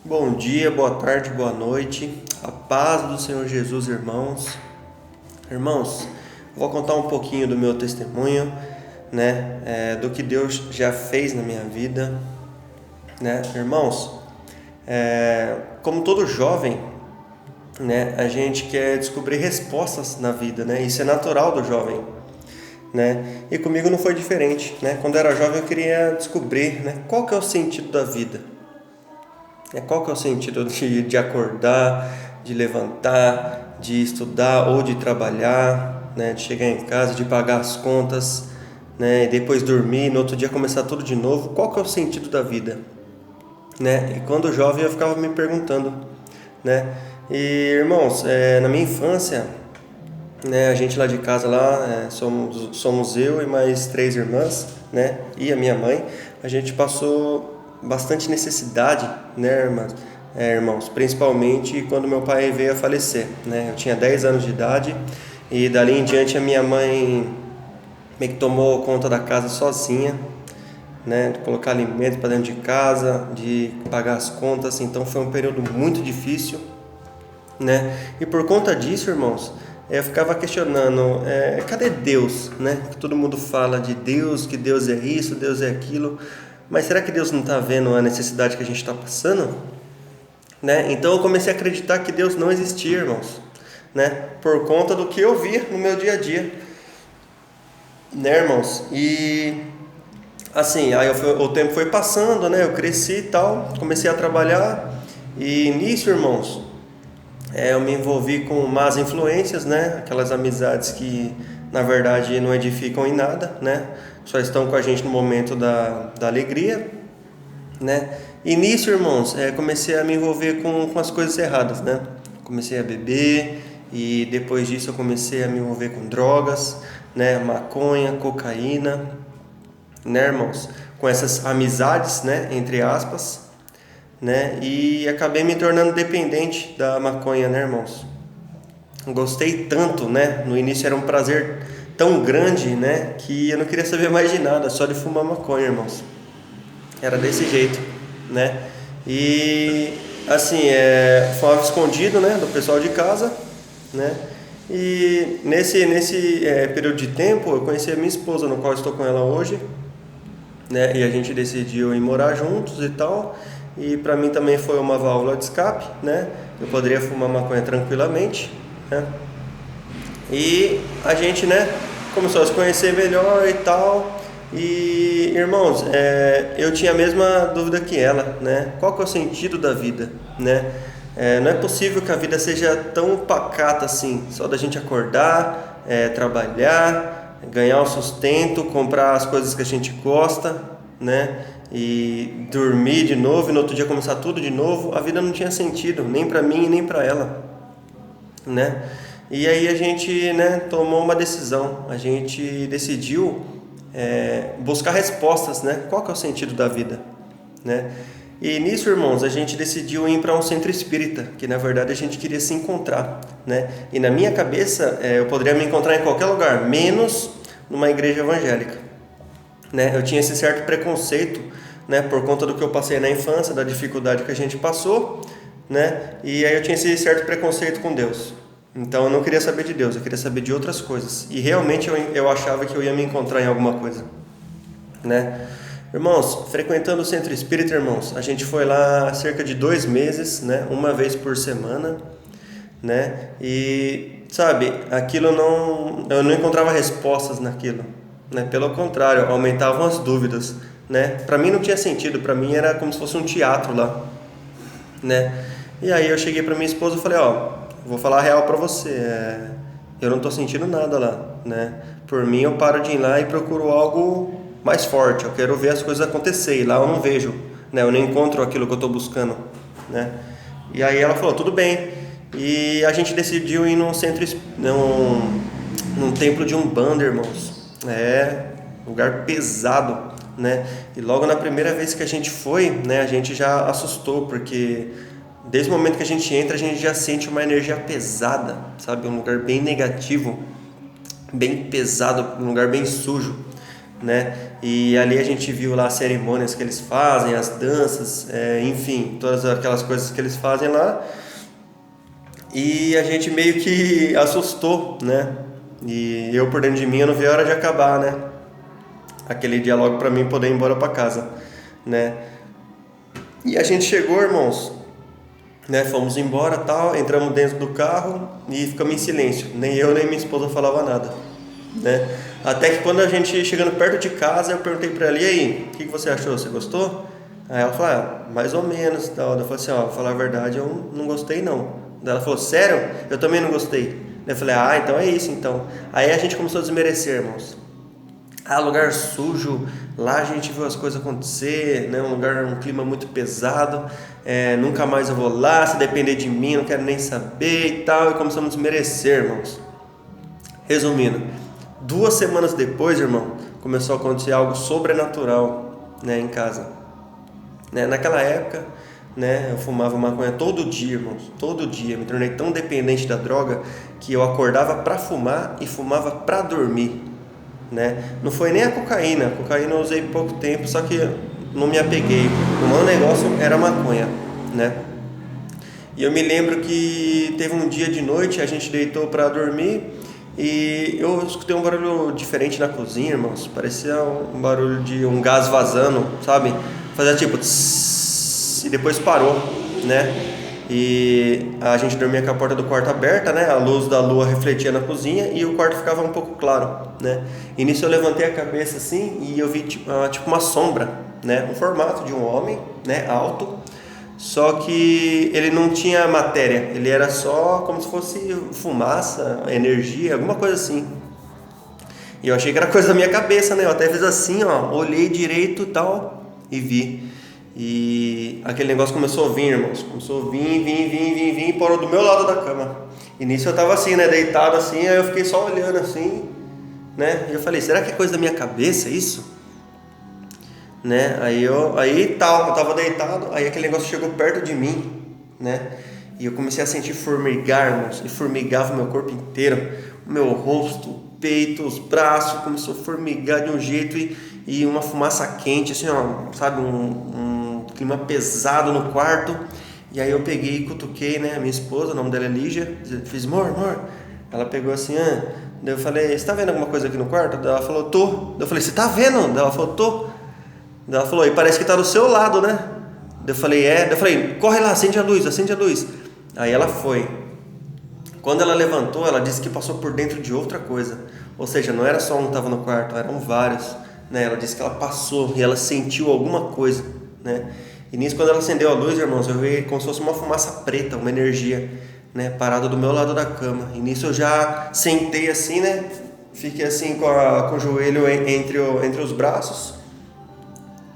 Bom dia, boa tarde, boa noite. A paz do Senhor Jesus, irmãos. Irmãos, vou contar um pouquinho do meu testemunho, do que Deus já fez na minha vida, Irmãos, como todo jovem, a gente quer descobrir respostas na vida, Isso é natural do jovem, E comigo não foi diferente, Quando eu era jovem eu queria descobrir, qual que é o sentido da vida. Qual que é o sentido de acordar, de levantar, de estudar ou de trabalhar, de chegar em casa, de pagar as contas, e depois dormir, no outro dia começar tudo de novo? Qual que é o sentido da vida? E quando jovem eu ficava me perguntando, E irmãos, na minha infância, a gente lá de casa lá, somos eu e mais 3 irmãs, e a minha mãe. A gente passou bastante necessidade, irmãos, principalmente quando meu pai veio a falecer, Eu tinha 10 anos de idade e dali em diante a minha mãe meio que tomou conta da casa sozinha, de colocar alimentos para dentro de casa, de pagar as contas. Então foi um período muito difícil, E por conta disso, irmãos, eu ficava questionando, cadê Deus, Que todo mundo fala de Deus, que Deus é isso, Deus é aquilo, mas será que Deus não está vendo a necessidade que a gente está passando? Então eu comecei a acreditar que Deus não existia, irmãos, por conta do que eu via no meu dia a dia, irmãos. E assim, o tempo foi passando, eu cresci e tal, comecei a trabalhar, e nisso, irmãos, eu me envolvi com más influências, aquelas amizades que na verdade não edificam em nada, só estão com a gente no momento da alegria, E nisso, irmãos, comecei a me envolver com as coisas erradas, Comecei a beber, e depois disso eu comecei a me envolver com drogas, maconha, cocaína, irmãos, com essas amizades, entre aspas, E acabei me tornando dependente da maconha, irmãos. Gostei tanto, No início era um prazer tão grande, Que eu não queria saber mais de nada, só de fumar maconha, irmãos. Era desse jeito, E assim, fumava escondido, do pessoal de casa, E nesse período de tempo eu conheci a minha esposa, no qual estou com ela hoje, E a gente decidiu ir morar juntos e tal. E para mim também foi uma válvula de escape, Eu poderia fumar maconha tranquilamente, E a gente, começou a se conhecer melhor e tal. E irmãos, eu tinha a mesma dúvida que ela, Qual que é o sentido da vida, Não é possível que a vida seja tão pacata assim, só da gente acordar, trabalhar, ganhar o sustento, comprar as coisas que a gente gosta, e dormir de novo e no outro dia começar tudo de novo. A vida não tinha sentido, nem para mim nem para ela, E aí a gente, tomou uma decisão. A gente decidiu buscar respostas, Qual que é o sentido da vida, E nisso, irmãos, a gente decidiu ir para um centro espírita, que na verdade a gente queria se encontrar, E na minha cabeça, eu poderia me encontrar em qualquer lugar, menos numa igreja evangélica, Eu tinha esse certo preconceito, por conta do que eu passei na infância, da dificuldade que a gente passou, E aí eu tinha esse certo preconceito com Deus. Então eu não queria saber de Deus, eu queria saber de outras coisas. E realmente eu achava que eu ia me encontrar em alguma coisa, Irmãos, frequentando o centro espírita, irmãos, a gente foi lá há cerca de 2 meses, uma vez por semana, E sabe, eu não encontrava respostas naquilo, Pelo contrário, aumentavam as dúvidas, Para mim não tinha sentido, para mim era como se fosse um teatro lá, E aí eu cheguei para minha esposa e falei, vou falar a real para você, eu não estou sentindo nada lá, Por mim eu paro de ir lá e procuro algo mais forte, eu quero ver as coisas acontecer, e lá eu não vejo, eu não encontro aquilo que eu estou buscando, E aí ela falou, tudo bem, e a gente decidiu ir num templo de Umbanda, irmãos, lugar pesado, E logo na primeira vez que a gente foi, a gente já assustou, porque desde o momento que a gente entra, a gente já sente uma energia pesada, sabe? Um lugar bem negativo, bem pesado, um lugar bem sujo, né? E ali a gente viu lá as cerimônias que eles fazem, as danças, enfim, todas aquelas coisas que eles fazem lá. E a gente meio que assustou, né? E eu por dentro de mim eu não vi a hora de acabar, né? Aquele dia logo para mim poder ir embora para casa, né? E a gente chegou, irmãos, né? Fomos embora, tal, entramos dentro do carro e ficamos em silêncio. Nem eu nem minha esposa falava nada, né? Até que quando a gente chegando perto de casa, eu perguntei para ela: "E aí, o que você achou? Você gostou?" Aí ela falou: "Mais ou menos", tal. Eu falei assim: "Ó, pra falar a verdade, eu não gostei não." Daí ela falou: "Sério? Eu também não gostei." Eu falei: "Ah, então é isso então." Aí a gente começou a desmerecer, irmãos. Ah, lugar sujo, lá a gente viu as coisas acontecer, né? Um clima muito pesado, nunca mais eu vou lá, se depender de mim, não quero nem saber e tal. E começamos a desmerecer, irmãos. Resumindo, 2 semanas depois, irmão, começou a acontecer algo sobrenatural, né, em casa, né? Naquela época, né, eu fumava maconha todo dia, irmãos, todo dia. Me tornei tão dependente da droga que eu acordava para fumar e fumava para dormir, né? Não foi nem a cocaína eu usei pouco tempo, só que não me apeguei. O meu negócio era maconha, né? E eu me lembro que teve um dia de noite, a gente deitou para dormir e eu escutei um barulho diferente na cozinha, irmãos. Parecia um barulho de um gás vazando, sabe? Fazia tipo tss, e depois parou, né? E a gente dormia com a porta do quarto aberta, né? A luz da lua refletia na cozinha e o quarto ficava um pouco claro, né? E nisso eu levantei a cabeça assim e eu vi tipo uma sombra, né? Um formato de um homem, né? Alto, só que ele não tinha matéria, ele era só como se fosse fumaça, energia, alguma coisa assim. E eu achei que era coisa da minha cabeça, né? Eu até fiz assim, ó, olhei direito e tal e vi. E aquele negócio começou a vir, irmãos. Começou a vir e parou do meu lado da cama. E nisso eu tava assim, né? Deitado assim, aí eu fiquei só olhando assim, né? E eu falei: será que é coisa da minha cabeça isso? Né? Eu tava deitado, aí aquele negócio chegou perto de mim, né? E eu comecei a sentir formigar, irmãos. E formigava o meu corpo inteiro, o meu rosto, o peito, os braços. Começou a formigar de um jeito e uma fumaça quente, assim, ó, sabe? Um clima pesado no quarto. E aí eu peguei e cutuquei, né? A minha esposa, o nome dela é Lígia. Fiz: amor. Ela pegou assim: Daí eu falei: você tá vendo alguma coisa aqui no quarto? Daí ela falou: tô. Daí eu falei: você tá vendo? Daí ela falou: tô. Daí ela falou: e parece que tá do seu lado, né? Daí eu falei: é. Daí eu falei: corre lá, acende a luz. Aí ela foi. Quando ela levantou, ela disse que passou por dentro de outra coisa. Ou seja, não era só um que estava no quarto, eram vários, né? Ela disse que ela passou e ela sentiu alguma coisa, né? E nisso, quando ela acendeu a luz, irmãos, eu vi como se fosse uma fumaça preta, uma energia, né, parada do meu lado da cama. E nisso eu já sentei assim, né? Fiquei assim com o joelho entre os braços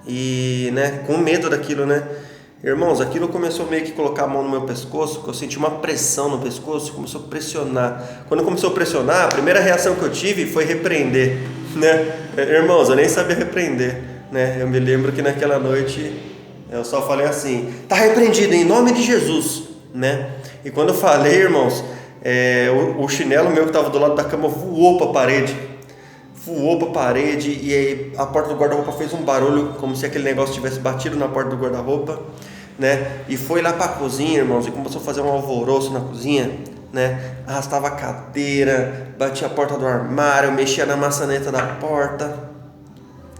e, né, com medo daquilo, né? Irmãos, aquilo começou meio que colocar a mão no meu pescoço, que eu senti uma pressão no pescoço, começou a pressionar. Quando começou a pressionar, a primeira reação que eu tive foi repreender, né? Irmãos, eu nem sabia repreender, né? Eu me lembro que naquela noite eu só falei assim: tá repreendido em nome de Jesus, né? E quando eu falei, irmãos, o chinelo meu que estava do lado da cama voou para a parede, e aí a porta do guarda-roupa fez um barulho como se aquele negócio tivesse batido na porta do guarda-roupa, né? E foi lá para a cozinha, irmãos, e começou a fazer um alvoroço na cozinha, né? Arrastava a cadeira, batia a porta do armário, mexia na maçaneta da porta,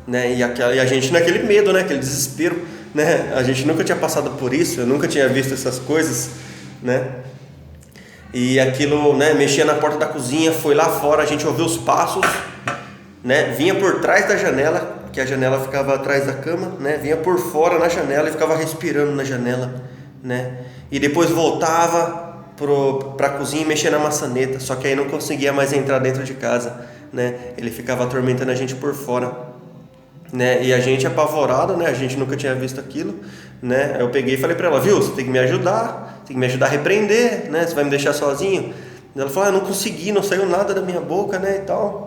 né? E a gente naquele medo, né? Aquele desespero, né? A gente nunca tinha passado por isso, eu nunca tinha visto essas coisas, né? E aquilo, né? Mexia na porta da cozinha, foi lá fora, a gente ouviu os passos, né? Vinha por trás da janela, que a janela ficava atrás da cama, né? Vinha por fora na janela e ficava respirando na janela, né? E depois voltava para a cozinha e mexia na maçaneta, só que aí não conseguia mais entrar dentro de casa, né? Ele ficava atormentando a gente por fora, né? E a gente apavorado, né? A gente nunca tinha visto aquilo, né? Eu peguei e falei para ela: viu, você tem que me ajudar a repreender, né? Você vai me deixar sozinho? Ela falou: eu não consegui, não saiu nada da minha boca, né? E tal.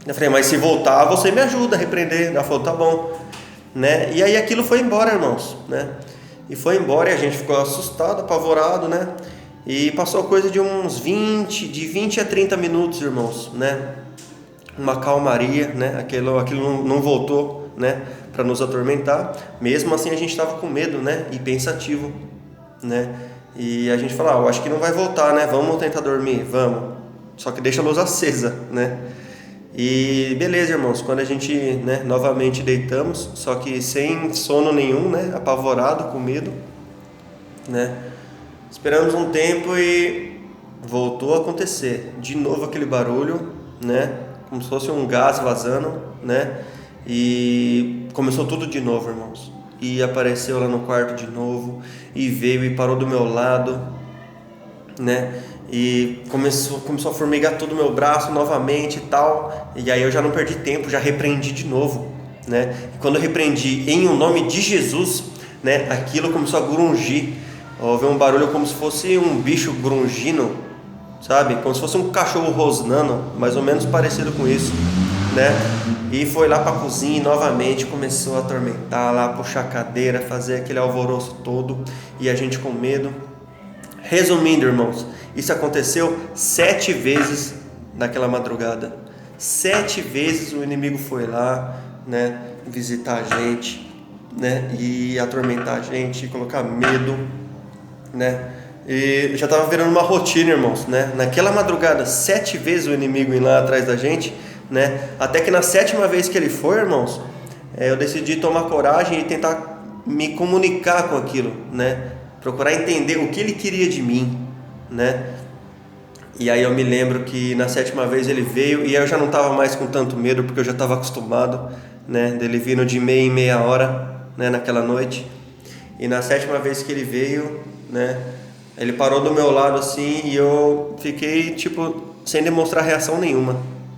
Eu falei: mas se voltar, você me ajuda a repreender. Ela falou: tá bom, né? E aí aquilo foi embora, irmãos, né? E foi embora e a gente ficou assustado, apavorado, né? E passou coisa de uns 20 a 30 minutos, irmãos, né? uma calmaria, né? Aquilo não voltou, né, para nos atormentar. Mesmo assim a gente estava com medo, né, e pensativo, né? E a gente falou, eu acho que não vai voltar, né? Vamos tentar dormir, vamos. Só que deixa a luz acesa, né? E beleza, irmãos, quando a gente, né, novamente deitamos, só que sem sono nenhum, né, apavorado, com medo, né? Esperamos um tempo e voltou a acontecer. De novo aquele barulho, né? Como se fosse um gás vazando, né? E começou tudo de novo, irmãos. E apareceu lá no quarto de novo, e veio e parou do meu lado, né? E começou a formigar todo o meu braço novamente e tal. E aí eu já não perdi tempo, já repreendi de novo, né? E quando eu repreendi em o nome de Jesus, né, aquilo começou a grungir. Houve um barulho como se fosse um bicho grungindo, sabe? Como se fosse um cachorro rosnando, mais ou menos parecido com isso, né? E foi lá para a cozinha e novamente começou a atormentar lá, puxar a cadeira, fazer aquele alvoroço todo, e a gente com medo. Resumindo, irmãos, isso aconteceu 7 vezes naquela madrugada. 7 vezes o inimigo foi lá, né, visitar a gente, né, e atormentar a gente, colocar medo, né? E já estava virando uma rotina, irmãos, né? Naquela madrugada, 7 vezes o inimigo ir lá atrás da gente, né? Até que na 7ª vez que ele foi, irmãos, eu decidi tomar coragem e tentar me comunicar com aquilo, né? Procurar entender o que ele queria de mim, né? E aí eu me lembro que na 7ª vez ele veio e eu já não estava mais com tanto medo, porque eu já estava acostumado, né? Dele vindo de meia em meia hora, né? Naquela noite. E na 7ª vez que ele veio, né, ele parou do meu lado assim e eu fiquei tipo sem demonstrar reação nenhuma,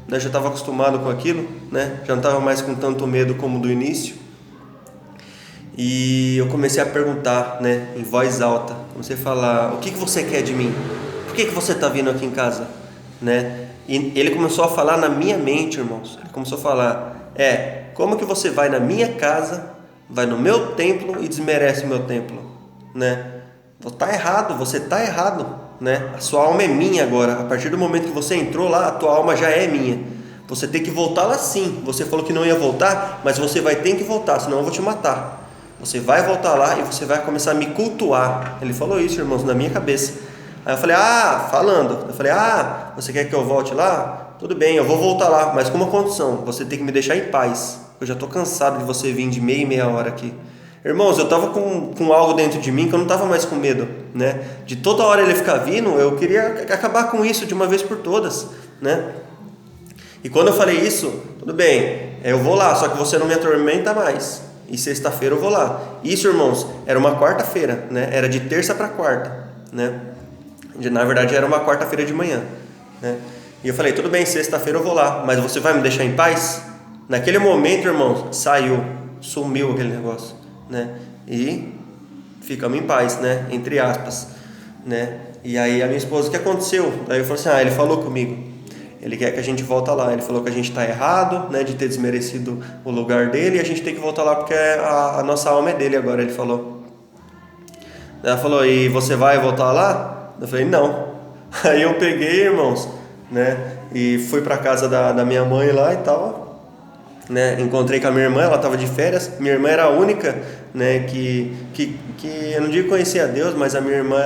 né? Já estava acostumado com aquilo, né? Já não estava mais com tanto medo como do início. E eu comecei a perguntar, né, em voz alta, comecei a falar: o que você quer de mim? Por que você está vindo aqui em casa, né? E ele começou a falar na minha mente, irmãos. Ele começou a falar: como que você vai na minha casa, vai no meu templo e desmerece o meu templo, né? Você está errado, né? A sua alma é minha agora. A partir do momento que você entrou lá, a tua alma já é minha. Você tem que voltar lá sim. Você falou que não ia voltar, mas você vai ter que voltar, senão eu vou te matar. Você vai voltar lá e você vai começar a me cultuar. Ele falou isso, irmãos, na minha cabeça. Aí eu falei: você quer que eu volte lá? Tudo bem, eu vou voltar lá, mas com uma condição: você tem que me deixar em paz. Eu já estou cansado de você vir de meia em meia hora aqui. Irmãos, eu estava com algo dentro de mim que eu não estava mais com medo, né? De toda hora ele ficar vindo, eu queria acabar com isso de uma vez por todas, né? E quando eu falei isso: tudo bem, eu vou lá, só que você não me atormenta mais. E sexta-feira eu vou lá. Isso, irmãos, era uma quarta-feira, né? Era de terça para quarta, né? Na verdade era uma quarta-feira de manhã, né? E eu falei: tudo bem, sexta-feira eu vou lá, mas você vai me deixar em paz? Naquele momento, irmãos, sumiu aquele negócio, né? E ficamos em paz, né? Entre aspas, né? E aí a minha esposa: o que aconteceu? Aí eu falei assim: ele falou comigo, ele quer que a gente volta lá. Ele falou que a gente está errado, né? De ter desmerecido o lugar dele, e a gente tem que voltar lá porque a nossa alma é dele agora. Ele falou. Ela falou: e você vai voltar lá? Eu falei: não. Aí eu peguei, irmãos, né? E fui para casa da minha mãe lá e tal, né? Encontrei com a minha irmã, ela estava de férias. Minha irmã era a única, né, que eu não digo conhecia a Deus, mas a minha irmã,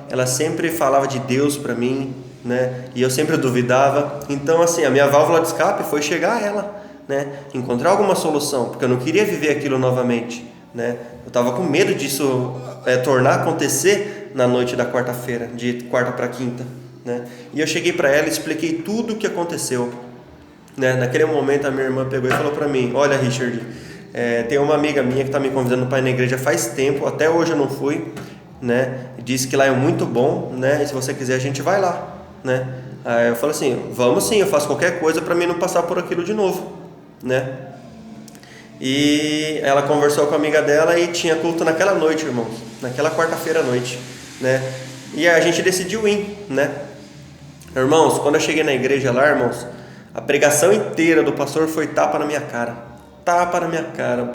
ela sempre falava de Deus para mim, né? E eu sempre duvidava. Então, assim, a minha válvula de escape foi chegar a ela, né? Encontrar alguma solução, porque eu não queria viver aquilo novamente, né? Eu estava com medo disso tornar acontecer na noite da quarta-feira, de quarta para quinta, né? E eu cheguei para ela e expliquei tudo o que aconteceu, né? Naquele momento a minha irmã pegou e falou para mim: olha, Richard, tem uma amiga minha que está me convidando para ir na igreja faz tempo, até hoje eu não fui, né? Disse que lá é muito bom, né? E se você quiser a gente vai lá, né? Aí eu falei assim: vamos sim, eu faço qualquer coisa para mim não passar por aquilo de novo, né? E ela conversou com a amiga dela e tinha culto naquela noite, irmãos, naquela quarta-feira à noite, né? E a gente decidiu ir, né? Irmãos, quando eu cheguei na igreja lá, irmãos, a pregação inteira do pastor foi tapa na minha cara,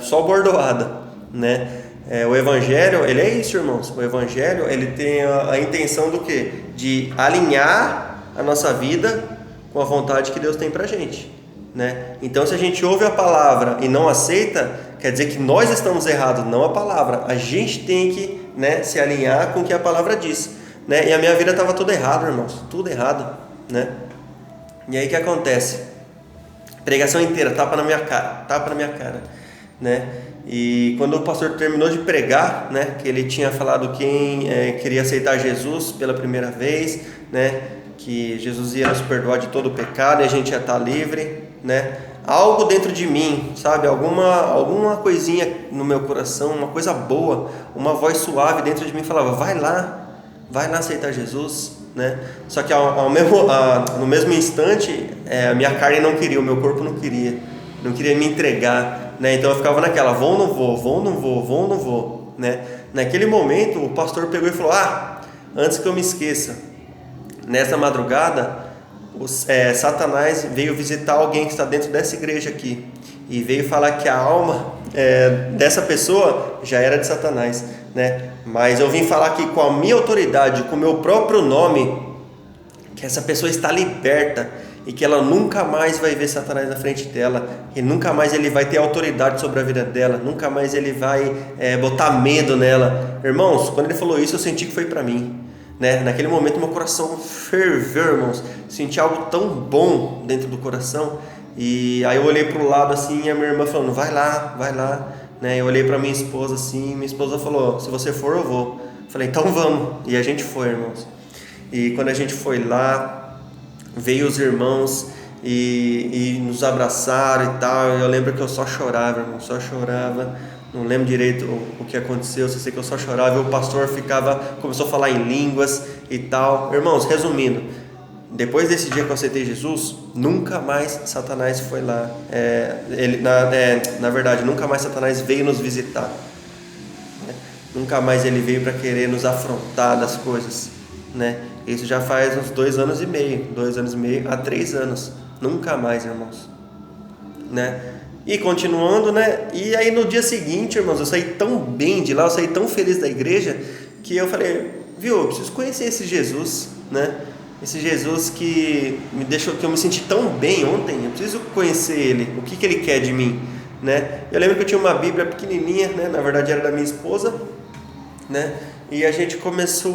só bordoada, né? O evangelho, ele é isso, irmãos. O evangelho, ele tem a intenção do quê? De alinhar a nossa vida com a vontade que Deus tem pra gente, né? Então, se a gente ouve a palavra e não aceita, quer dizer que nós estamos errados, não a palavra. A gente tem que, né, se alinhar com o que a palavra diz, né? E a minha vida estava tudo errado, irmãos, tudo errado, né? E aí o que acontece? Pregação inteira, tapa na minha cara, né? E quando o pastor terminou de pregar, né, que ele tinha falado quem queria aceitar Jesus pela primeira vez, né, que Jesus ia nos perdoar de todo o pecado e a gente ia estar livre, né? Algo dentro de mim, sabe, alguma coisinha no meu coração, uma coisa boa, uma voz suave dentro de mim falava: vai lá aceitar Jesus, né? Só que no mesmo instante, a minha carne não queria, o meu corpo não queria me entregar, né? Então eu ficava naquela, vou ou não vou, né? Naquele momento o pastor pegou e falou: antes que eu me esqueça, nessa madrugada Satanás veio visitar alguém que está dentro dessa igreja aqui e veio falar que a alma dessa pessoa já era de Satanás, né? Mas eu vim falar aqui com a minha autoridade, com o meu próprio nome, que essa pessoa está liberta e que ela nunca mais vai ver Satanás na frente dela, e nunca mais ele vai ter autoridade sobre a vida dela, nunca mais ele vai botar medo nela. Irmãos, quando ele falou isso, eu senti que foi para mim, né? Naquele momento meu coração ferveu, irmãos, senti algo tão bom dentro do coração. E aí eu olhei para o lado assim, e a minha irmã falando: vai lá, né? Eu olhei para minha esposa assim, minha esposa falou: se você for, eu vou. Falei: então vamos. E a gente foi, irmãos. E quando a gente foi lá, veio os irmãos e nos abraçaram e tal. Eu lembro que eu só chorava, irmão, só chorava. Não lembro direito o que aconteceu, só sei que eu só chorava. E o pastor começou a falar em línguas e tal. Irmãos, resumindo, depois desse dia que eu aceitei Jesus, nunca mais Satanás foi lá. Na verdade, nunca mais Satanás veio nos visitar, né? Nunca mais ele veio para querer nos afrontar das coisas, né? Isso já faz uns 2 anos e meio a 3 anos. Nunca mais, irmãos, né? E continuando, né? E aí no dia seguinte, irmãos, eu saí tão bem de lá, eu saí tão feliz da igreja, que eu falei: viu, eu preciso conhecer esse Jesus, né? Esse Jesus que me deixou, que eu me senti tão bem ontem, eu preciso conhecer ele, o que ele quer de mim, né? Eu lembro que eu tinha uma Bíblia pequenininha, né? Na verdade era da minha esposa, né? E a gente começou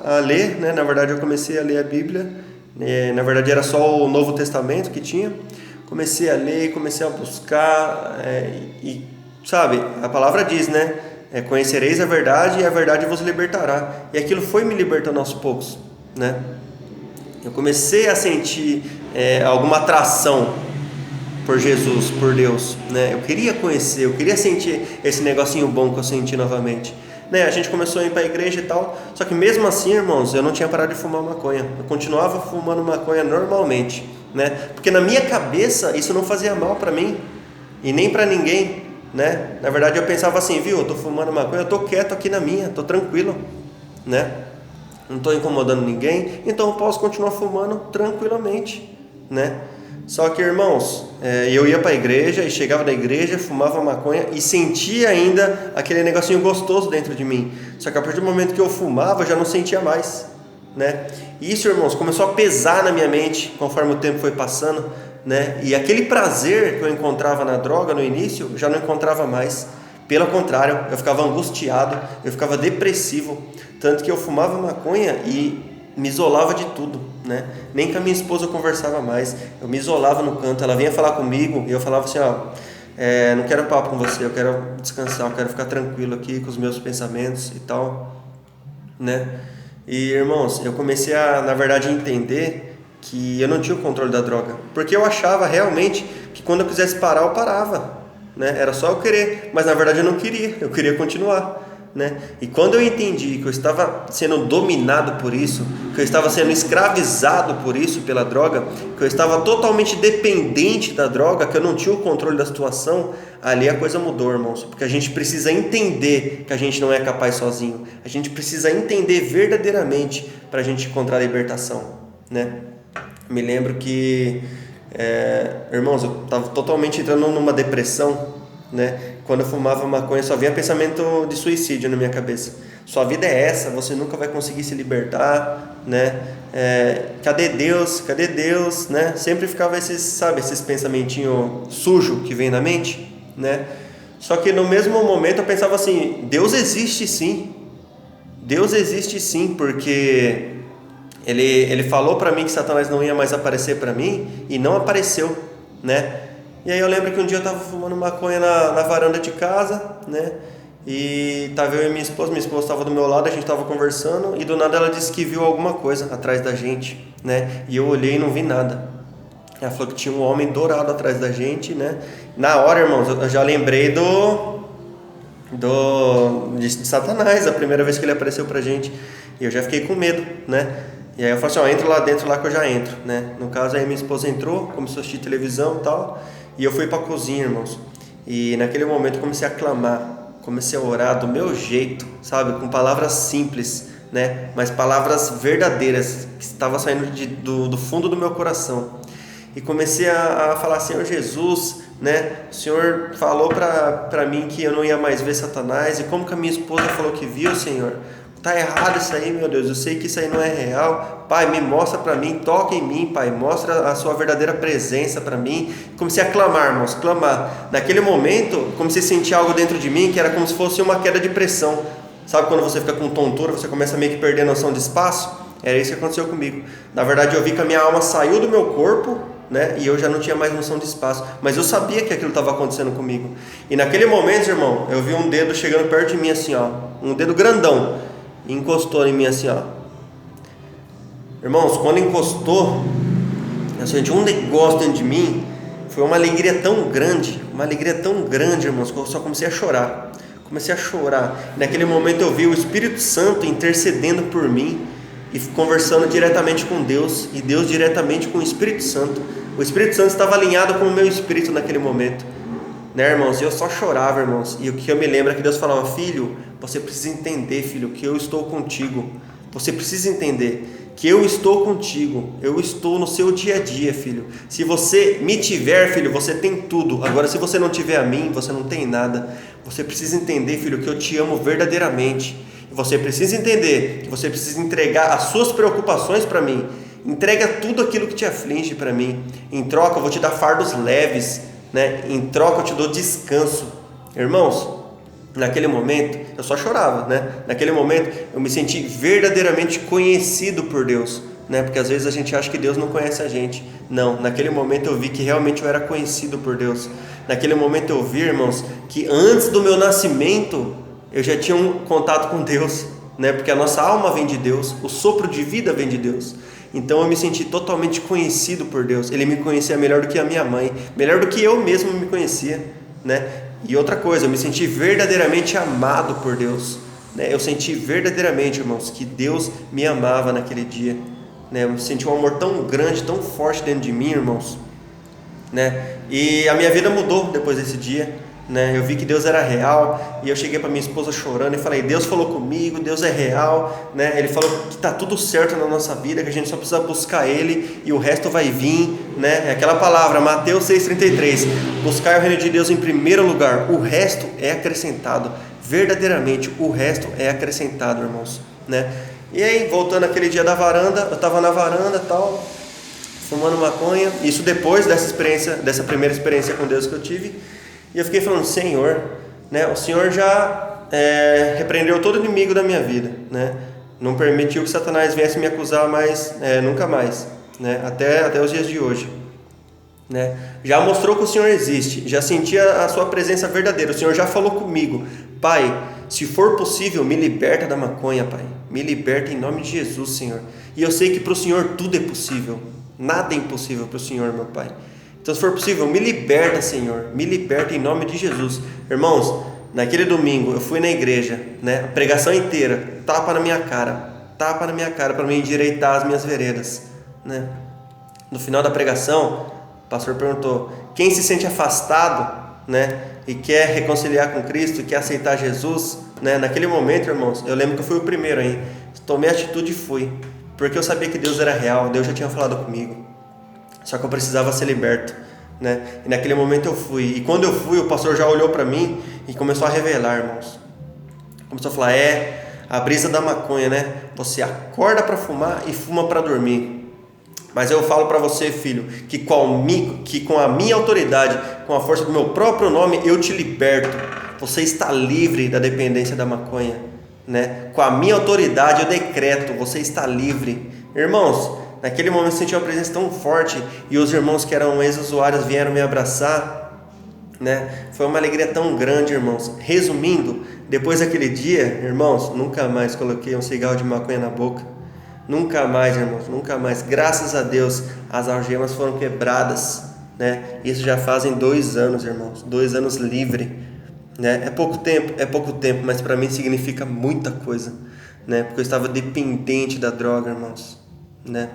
a ler, né? Na verdade eu comecei a ler a Bíblia, na verdade era só o Novo Testamento que tinha. Comecei a ler, comecei a buscar, e sabe, a palavra diz, né? Conhecereis a verdade e a verdade vos libertará. E aquilo foi me libertando aos poucos, né? Eu comecei a sentir alguma atração por Jesus, por Deus, né? Eu queria conhecer, eu queria sentir esse negocinho bom que eu senti novamente, né? A gente começou a ir para a igreja e tal, só que mesmo assim, irmãos, eu não tinha parado de fumar maconha. Eu continuava fumando maconha normalmente, né? Porque na minha cabeça isso não fazia mal para mim e nem para ninguém, né? Na verdade eu pensava assim: viu, eu tô fumando maconha, eu tô quieto aqui na minha, tô tranquilo, né? Não estou incomodando ninguém, então eu posso continuar fumando tranquilamente, né? Só que, irmãos, eu ia para a igreja e chegava da igreja, fumava maconha e sentia ainda aquele negocinho gostoso dentro de mim. Só que a partir do momento que eu fumava, eu já não sentia mais, né? E isso, irmãos, começou a pesar na minha mente conforme o tempo foi passando, né? E aquele prazer que eu encontrava na droga no início, eu já não encontrava mais. Pelo contrário, eu ficava angustiado, eu ficava depressivo, tanto que eu fumava maconha e me isolava de tudo, né? Nem com a minha esposa eu conversava mais, eu me isolava no canto. Ela vinha falar comigo e eu falava assim: não quero papo com você, eu quero descansar, eu quero ficar tranquilo aqui com os meus pensamentos e tal, né? E, irmãos, eu comecei na verdade, a entender que eu não tinha o controle da droga, porque eu achava realmente que quando eu quisesse parar, eu parava, né? Era só eu querer, mas na verdade eu queria continuar, né? E quando eu entendi que eu estava sendo dominado por isso, que eu estava sendo escravizado por isso, pela droga, que eu estava totalmente dependente da droga, que eu não tinha o controle da situação, ali a coisa mudou, irmãos, porque a gente precisa entender que a gente não é capaz sozinho, a gente precisa entender verdadeiramente para a gente encontrar a libertação, né? Me lembro que irmãos, eu estava totalmente entrando numa depressão, né? Quando eu fumava maconha só vinha pensamento de suicídio na minha cabeça. sua vida é essa, você nunca vai conseguir se libertar, né? Cadê Deus? Cadê Deus? Né? Sempre ficava esses pensamentinhos sujos que vem na mente, né? Só que no mesmo momento eu pensava assim, Deus existe sim, porque ele falou para mim que Satanás não ia mais aparecer para mim e não apareceu, né? E aí eu lembro que um dia eu estava fumando maconha na varanda de casa, né? E tava eu e minha esposa estava do meu lado, a gente estava conversando e do nada ela disse que viu alguma coisa atrás da gente, né? E eu olhei e não vi nada. Ela falou que tinha um homem dourado atrás da gente, né? Na hora, irmãos, eu já lembrei de Satanás, a primeira vez que ele apareceu pra gente. E eu já fiquei com medo, né? E aí eu falei assim, entra lá dentro lá que eu já entro, né? No caso aí minha esposa entrou, começou a assistir televisão e tal. E eu fui pra cozinha, irmãos. E naquele momento eu comecei a clamar, comecei a orar do meu jeito, sabe? Com palavras simples, né? Mas palavras verdadeiras, que estavam saindo do fundo do meu coração. E comecei a falar, Senhor Jesus, né? O Senhor falou para mim que eu não ia mais ver Satanás. E como que a minha esposa falou que viu, Senhor? Tá errado isso aí, meu Deus. Eu sei que isso aí não é real. Pai, me mostra para mim, toca em mim, Pai. Mostra a sua verdadeira presença para mim. Comecei a clamar, irmãos, clamar. Naquele momento, comecei a sentir algo dentro de mim que era como se fosse uma queda de pressão. Sabe quando você fica com tontura, você começa a meio que perder a noção de espaço? Era isso que aconteceu comigo. Na verdade, eu vi que a minha alma saiu do meu corpo, né? E eu já não tinha mais noção de espaço, mas eu sabia que aquilo estava acontecendo comigo. E naquele momento, irmão, eu vi um dedo chegando perto de mim assim, ó, um dedo grandão, e encostou em mim assim, ó. Irmãos, quando encostou, eu senti um negócio dentro de mim. Foi uma alegria tão grande, irmãos, que eu só comecei a chorar. E naquele momento eu vi o Espírito Santo intercedendo por mim e conversando diretamente com Deus, e Deus diretamente com o Espírito Santo. O Espírito Santo estava alinhado com o meu espírito naquele momento, né, irmãos? E eu só chorava, irmãos. E o que eu me lembro é que Deus falava, filho, você precisa entender, filho, que eu estou contigo. Você precisa entender que eu estou contigo, eu estou no seu dia a dia, filho. Se você me tiver, filho, você tem tudo. Agora, se você não tiver a mim, você não tem nada. Você precisa entender, filho, que eu te amo verdadeiramente. Você precisa entender que você precisa entregar as suas preocupações para mim. Entrega tudo aquilo que te aflige para mim. Em troca eu vou te dar fardos leves, né? Em troca eu te dou descanso. Irmãos, naquele momento eu só chorava, né? Naquele momento eu me senti verdadeiramente conhecido por Deus, né? Porque às vezes a gente acha que Deus não conhece a gente. Não, naquele momento eu vi que realmente eu era conhecido por Deus. Naquele momento eu vi, irmãos, que antes do meu nascimento eu já tinha um contato com Deus, né? Porque a nossa alma vem de Deus, o sopro de vida vem de Deus. Então eu me senti totalmente conhecido por Deus. Ele me conhecia melhor do que a minha mãe, melhor do que eu mesmo me conhecia, né? E outra coisa, eu me senti verdadeiramente amado por Deus, né? Eu senti verdadeiramente, irmãos, que Deus me amava naquele dia, né? Eu senti um amor tão grande, tão forte dentro de mim, irmãos, né? E a minha vida mudou depois desse dia, né? Eu vi que Deus era real, e eu cheguei para minha esposa chorando e falei, Deus falou comigo, Deus é real, né? Ele falou que está tudo certo na nossa vida, que a gente só precisa buscar Ele e o resto vai vir, né? É aquela palavra, Mateus 6,33, buscar o reino de Deus em primeiro lugar, o resto é acrescentado, verdadeiramente o resto é acrescentado, irmãos, né? E aí, voltando aquele dia da varanda, eu estava na varanda e tal, fumando maconha, isso depois dessa primeira experiência com Deus que eu tive. E eu fiquei falando, Senhor, né, o Senhor já repreendeu todo inimigo da minha vida, né? Não permitiu que Satanás viesse me acusar mais, nunca mais, né? Até os dias de hoje, né? Já mostrou que o Senhor existe, já senti a sua presença verdadeira, o Senhor já falou comigo, Pai, se for possível, me liberta da maconha, Pai, me liberta em nome de Jesus, Senhor. E eu sei que para o Senhor tudo é possível, nada é impossível para o Senhor, meu Pai. Então, se for possível, me liberta, Senhor, me liberta em nome de Jesus. Irmãos, naquele domingo eu fui na igreja, né? A pregação inteira, tapa na minha cara para me endireitar as minhas veredas, né? No final da pregação, o pastor perguntou, quem se sente afastado, né? E quer reconciliar com Cristo, quer aceitar Jesus, né? Naquele momento, irmãos, eu lembro que eu fui o primeiro aí, tomei atitude e fui, porque eu sabia que Deus era real, Deus já tinha falado comigo. Só que eu precisava ser liberto, né? E naquele momento eu fui. E quando eu fui, o pastor já olhou para mim e começou a revelar, irmãos. Começou a falar, A brisa da maconha, né? Você acorda para fumar e fuma para dormir. Mas eu falo para você, filho, que com a minha autoridade, com a força do meu próprio nome, eu te liberto. Você está livre da dependência da maconha, né? Com a minha autoridade eu decreto, você está livre. Irmãos, naquele momento eu senti uma presença tão forte e os irmãos que eram ex-usuários vieram me abraçar, né? Foi uma alegria tão grande, irmãos. Resumindo, depois daquele dia, irmãos, nunca mais coloquei um cigarro de maconha na boca. Nunca mais, irmãos, nunca mais. Graças a Deus, as algemas foram quebradas, né? Isso já fazem 2 anos, irmãos. 2 anos livre, né? É pouco tempo, mas para mim significa muita coisa, né? Porque eu estava dependente da droga, irmãos, né?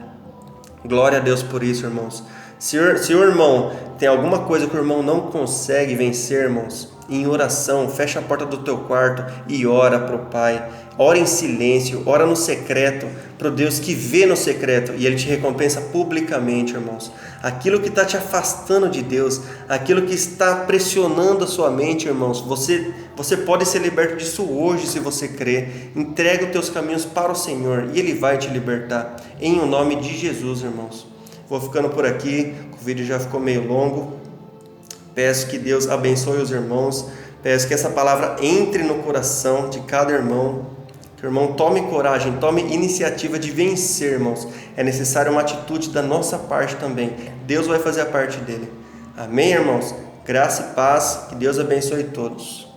Glória a Deus por isso, irmãos. Se o irmão tem alguma coisa que o irmão não consegue vencer, irmãos, em oração, fecha a porta do teu quarto e ora para o Pai. Ora em silêncio, ora no secreto, para o Deus que vê no secreto, e Ele te recompensa publicamente, irmãos. Aquilo que está te afastando de Deus, aquilo que está pressionando a sua mente, irmãos, você pode ser liberto disso hoje se você crer. Entrega os teus caminhos para o Senhor e Ele vai te libertar, em o nome de Jesus, irmãos. Vou ficando por aqui, o vídeo já ficou meio longo. Peço que Deus abençoe os irmãos, peço que essa palavra entre no coração de cada irmão, que o irmão tome coragem, tome iniciativa de vencer, irmãos. É necessário uma atitude da nossa parte também. Deus vai fazer a parte dele. Amém, irmãos? Graça e paz, que Deus abençoe todos.